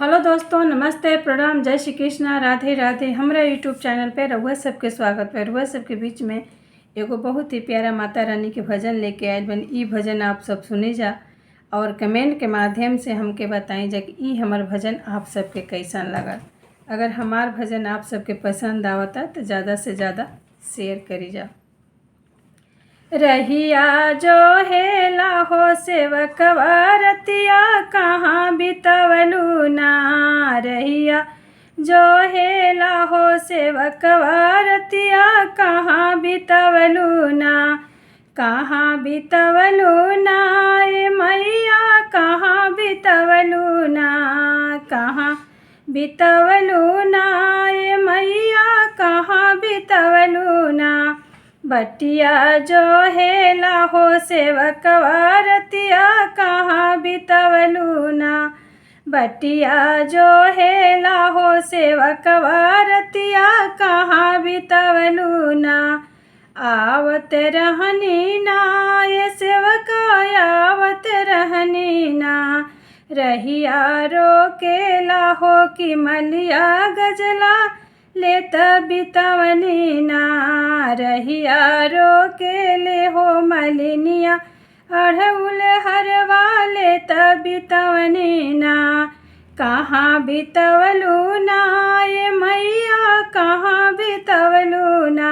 Hello दोस्तों, नमस्ते, प्रणाम, जय श्री कृष्णा, राधे राधे। हमारा यूट्यूब चैनल पे रउआ सबके स्वागत है। रउआ सबके बीच में एगो बहुत ही प्यारा माता रानी के भजन लेके आयल बन। ई भजन आप सब सुनी जा और कमेंट के माध्यम से हमके बताई जा कि ई हमार भजन आप सबके कैसन लगल। अगर हमार भजन आप सबके पसंद आवता तो ज़्यादा से ज़्यादा शेयर करी जा। रहिया जो हेला हो सेवकवा रतिया कहाँ बितवलू ना। रहिया जो हेला हो सेवकवा रतिया कहाँ बितवलू ना। कहाँ बितवलू ना ए मैया, कहाँ बितवलू ना। कहाँ बितवलू ना ए मैया, कहाँ बितवलू ना। बटिया जो हेला हो सेवकवा रतिया कहाँ बितवलू ना। बटिया जो हेला हो सेवकवा रतिया कहाँ बितवलू ना। आवत रहनी ना ये सेवका, आवत रहनी ना। रहिया रोकेला हो कि मलिया गजला लेत बितवनी ना। रहिया रोकेले हो मलिनिया अढ़उल हरवा लेत बितवनी ना। कहाँ बितवलू ना ये मैया, कहाँ बितवलू ना।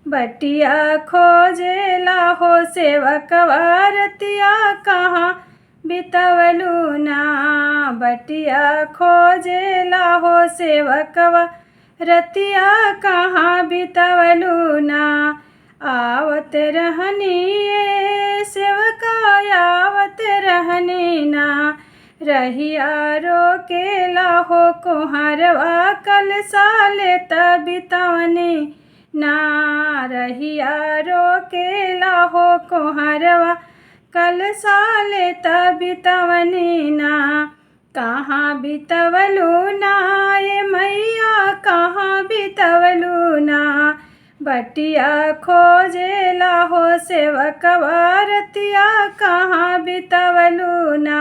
बटिया खोजेला हो सेवकवा रतिया कहाँ बितवलू ना। बटिया खोजेला हो सेवकवा रतिया कहाँ बितवलू ना। आवत रहनी ये सेवका, आवत रहनी ना। रहिया रोकेला हो कोहरवा कलसा लेत बितवनी ना। रहिया रोकेला हो कोहरवा कलसा लेत बितवनी ना। कहाँ बितवलू ना ये मैया, कहाँ बितवलू ना। बटिया खोजेला हो सेवकवा रतिया कहाँ बितवलू ना।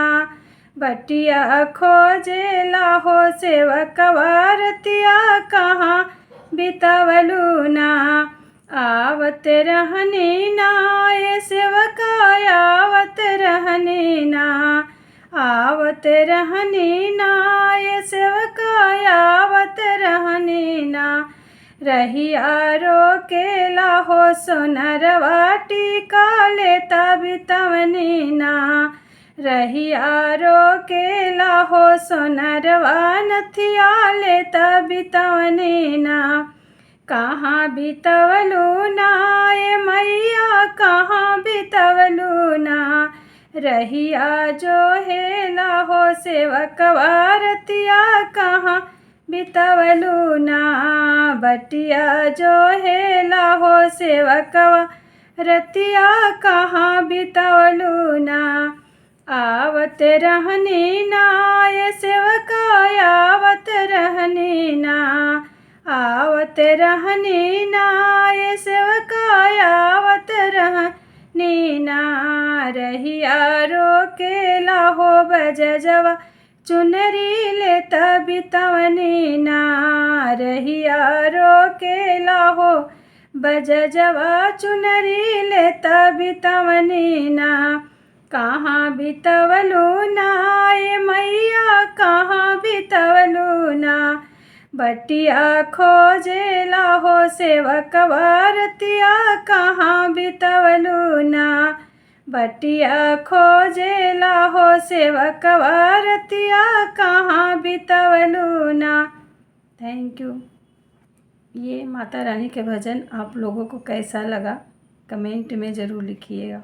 बटिया खोजेला हो सेवकवा रतिया कहाँ बितवलू ना। आवत रहनी ना ये सेवका, आवत रहनी ना। आवत रहनी ना ये सेवका, आवत रहनी ना। रहिया रोकेला हो सोनरवा टीका लेता बितवनी ना। रहिया रोकेला हो सोनरवा नथिया लेता बितवनी ना। कहाँ बितवलू ना ए मैया, कहाँ बितवलू ना। रहिया जो हेला हो सेवकवा रतिया कहाँ बितवलू ना। बटिया जो हेला हो सेवकवा रतिया कहाँ बितवलू ना। आवत रहनी ना ये सेवका, आवत रहनी ना। आवत रहनी ना ये सेवका, आवत रहनी ना। रहिया रोकेला हो बजजवा चुनरी लेत बितवनी ना। रहिया रोकेला हो बजजवा चुनरी लेत बितवनी ना। कहाँ बितवलू ना ए मैया, कहाँ बितवलू ना। बटिया खोजेला हो सेवकवा रतिया कहाँ बितवलू ना। बटिया खोजेला हो सेवकवा रतिया कहाँ बितवलू ना। Thank you. ये माता रानी के भजन आप लोगों को कैसा लगा कमेंट में ज़रूर लिखिएगा।